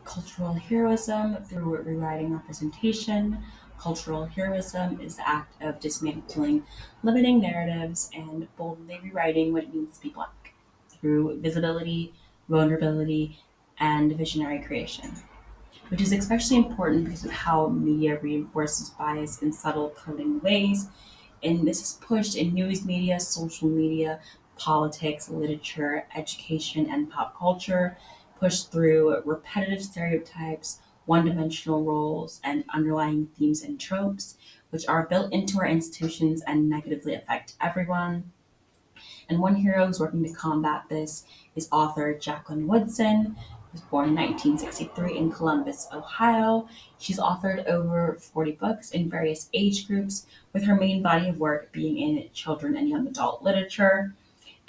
cultural heroism through rewriting representation. Cultural heroism is the act of dismantling limiting narratives and boldly rewriting what it means to be Black through visibility, vulnerability, and visionary creation, which is especially important because of how media reinforces bias in subtle, coding ways. And this is pushed in news media, social media, politics, literature, education, and pop culture, pushed through repetitive stereotypes, one dimensional roles, and underlying themes and tropes, which are built into our institutions and negatively affect everyone. And one hero who's working to combat this is author Jacqueline Woodson, who was born in 1963 in Columbus, Ohio. She's authored over 40 books in various age groups, with her main body of work being in children and young adult literature.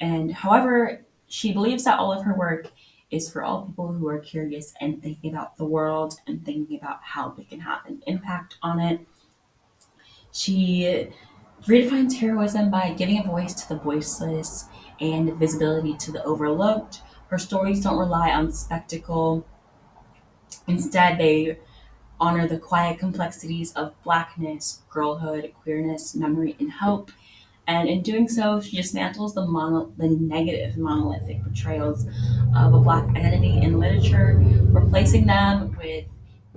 And however, she believes that all of her work is for all people who are curious and thinking about the world and thinking about how they can have an impact on it. She redefines heroism by giving a voice to the voiceless and visibility to the overlooked. Her stories don't rely on spectacle. Instead, they honor the quiet complexities of blackness, girlhood, queerness, memory, and hope. And in doing so, she dismantles the negative monolithic portrayals of a black identity in literature, replacing them with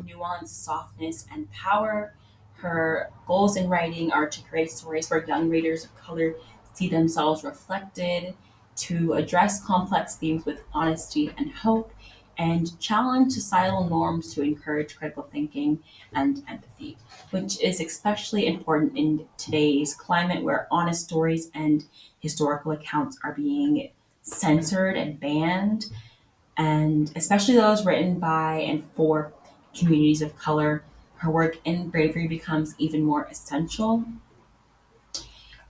nuance, softness, and power. Her goals in writing are to create stories where young readers of color see themselves reflected, to address complex themes with honesty and hope, and challenge societal norms to encourage critical thinking and empathy, which is especially important in today's climate where honest stories and historical accounts are being censored and banned, and especially those written by and for communities of color. Her work in bravery becomes even more essential.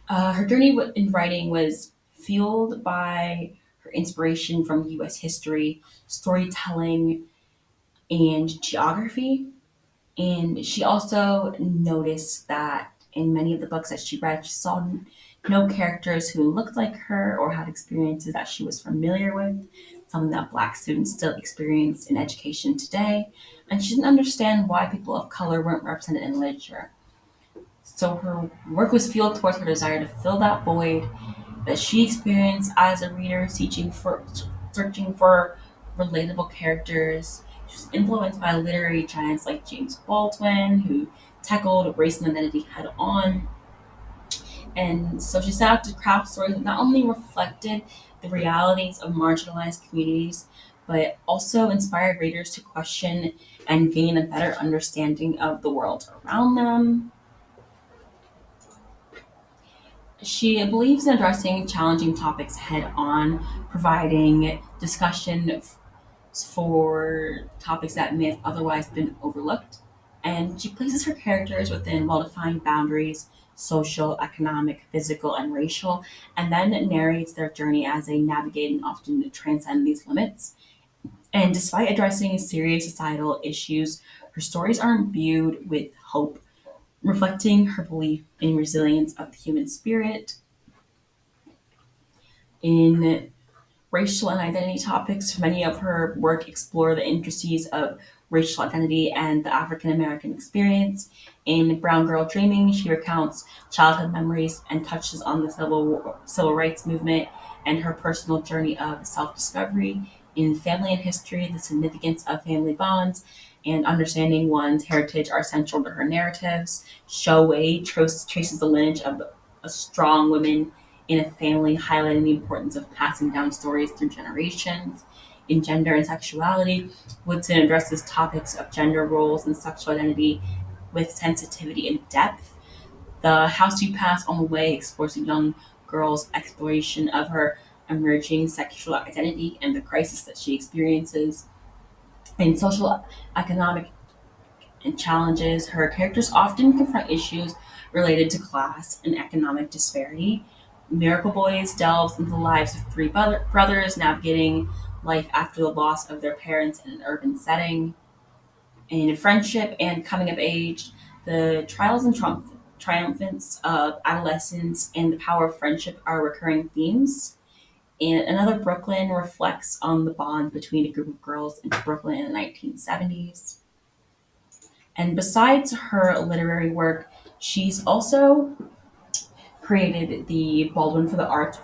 Her journey in writing was fueled by her inspiration from US history, storytelling, and geography. And she also noticed that in many of the books that she read, she saw no characters who looked like her or had experiences that she was familiar with, something that Black students still experience in education today. And she didn't understand why people of color weren't represented in literature. So her work was fueled towards her desire to fill that void that she experienced as a reader, searching for relatable characters. She was influenced by literary giants like James Baldwin, who tackled race and identity head on. And so she set out to craft stories that not only reflected the realities of marginalized communities, but also inspired readers to question and gain a better understanding of the world around them. She believes in addressing challenging topics head on, providing discussion for topics that may have otherwise been overlooked. And she places her characters within well defined boundaries social, economic, physical, and racial, and then narrates their journey as they navigate and often transcend these limits. And despite addressing serious societal issues, her stories are imbued with hope, reflecting her belief in resilience of the human spirit. In racial and identity topics, many of her work explore the intricacies of racial identity and the African American experience. In Brown Girl Dreaming, she recounts childhood memories and touches on the civil rights movement and her personal journey of self discovery. In Family and History, the significance of family bonds and understanding one's heritage are central to her narratives. Show Wei traces the lineage of a strong women in a family, highlighting the importance of passing down stories through generations. In Gender and Sexuality, Woodson addresses topics of gender roles and sexual identity with sensitivity and depth. The House You Pass on the Way explores a young girl's exploration of her emerging sexual identity and the crisis that she experiences. In social, economic, and challenges, her characters often confront issues related to class and economic disparity. Miracle Boys delves into the lives of three brothers navigating life after the loss of their parents in an urban setting. In friendship and coming of age, the trials and triumphants of adolescence and the power of friendship are recurring themes. And Another Brooklyn reflects on the bond between a group of girls in Brooklyn in the 1970s. And besides her literary work, she's also created the Baldwin for the Arts,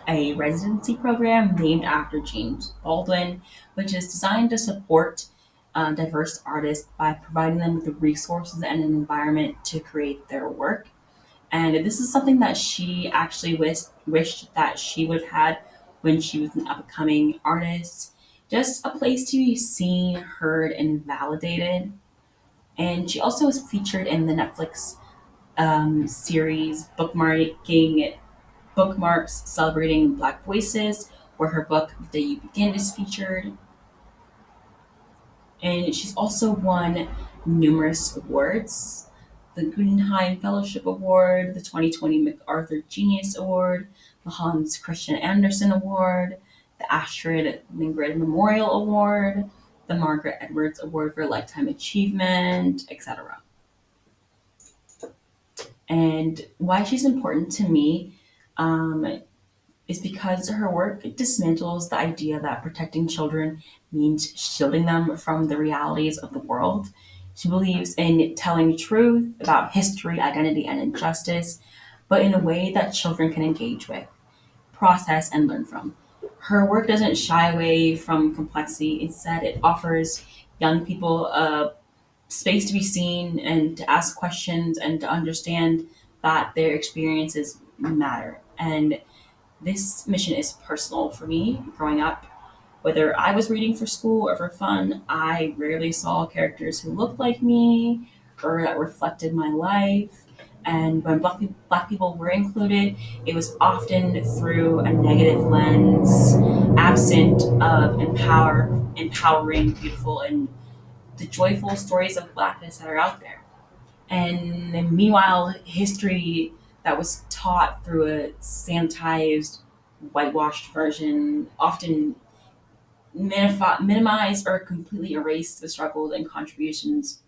a residency program named after James Baldwin, which is designed to support diverse artists by providing them with the resources and an environment to create their work. And this is something that she actually wished that she would have had when she was an upcoming artist. Just a place to be seen, heard, and validated. And she also was featured in the Netflix series Bookmarks celebrating Black voices, where her book The Day You Begin is featured. And she's also won numerous awards: the Guggenheim Fellowship Award, the 2020 MacArthur Genius Award, the Hans Christian Andersen Award, the Astrid Lindgren Memorial Award, the Margaret Edwards Award for Lifetime Achievement, etc. And why she's important to me is because her work dismantles the idea that protecting children means shielding them from the realities of the world. She believes in telling truth about history, identity, and injustice, but in a way that children can engage with, process, and learn from. Her work doesn't shy away from complexity. Instead, it offers young people a space to be seen and to ask questions and to understand that their experiences matter. And this mission is personal for me. Growing up, whether I was reading for school or for fun, I rarely saw characters who looked like me or that reflected my life. And when black people were included, it was often through a negative lens, absent of empowering, beautiful, and the joyful stories of blackness that are out there. And meanwhile, history that was taught through a sanitized, whitewashed version often minimize or completely erase the struggles and contributions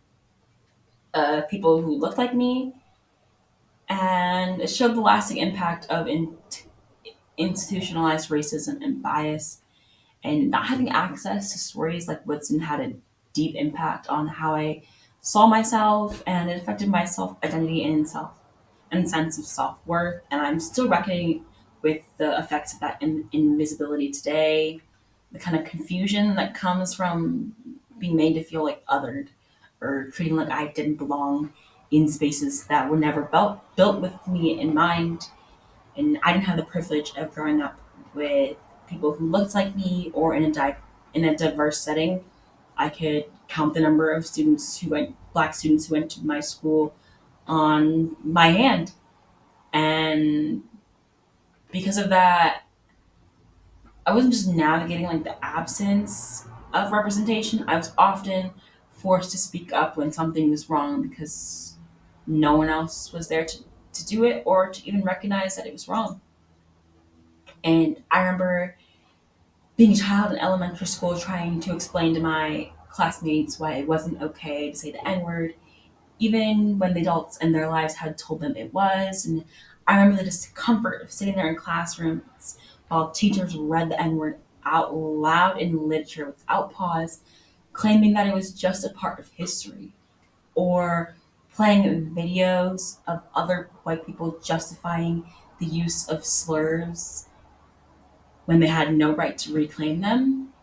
of people who looked like me, and it showed the lasting impact of institutionalized racism and bias. And not having access to stories like Woodson had a deep impact on how I saw myself, and it affected my self identity and sense of self worth. And I'm still reckoning with the effects of that invisibility today, the kind of confusion that comes from being made to feel like othered or treating like I didn't belong in spaces that were never built with me in mind. And I didn't have the privilege of growing up with people who looked like me or in a diverse setting. I could count the number of black students who went to my school on my hand. And because of that, I wasn't just navigating like the absence of representation. I was often forced to speak up when something was wrong because no one else was there to do it or to even recognize that it was wrong. And I remember being a child in elementary school trying to explain to my classmates why it wasn't okay to say the N word, even when the adults in their lives had told them it was. And I remember the discomfort of sitting there in classrooms while teachers read the N word out loud in literature without pause, claiming that it was just a part of history, or playing videos of other white people justifying the use of slurs when they had no right to reclaim them.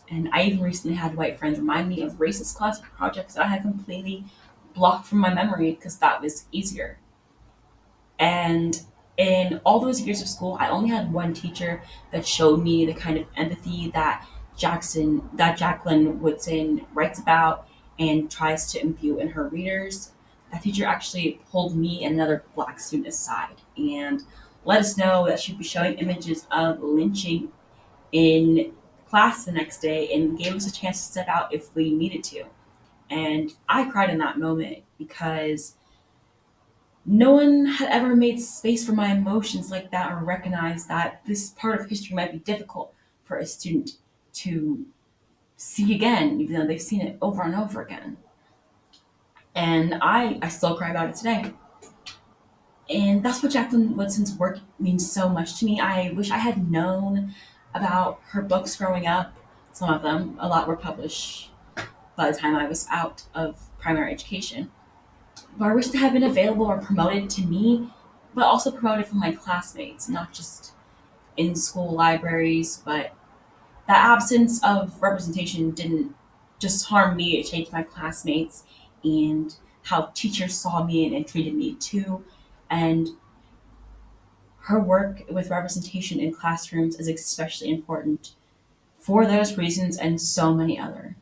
And I even recently had white friends remind me of racist class projects that I had completely blocked from my memory because that was easier. And in all those years of school, I only had one teacher that showed me the kind of empathy that Jacqueline Woodson writes about and tries to imbue in her readers. That teacher actually pulled me and another black student aside and let us know that she'd be showing images of lynching in class the next day and gave us a chance to step out if we needed to. And I cried in that moment because no one had ever made space for my emotions like that or recognized that this part of history might be difficult for a student to see again, even though they've seen it over and over again. And I still cry about it today. And that's what Jacqueline Woodson's work means so much to me. I wish I had known about her books growing up. Some of them, a lot were published by the time I was out of primary education. But I wish they had been available or promoted to me, but also promoted for my classmates, not just in school libraries. But that absence of representation didn't just harm me, it changed my classmates and how teachers saw me and treated me too. And her work with representation in classrooms is especially important for those reasons and so many other.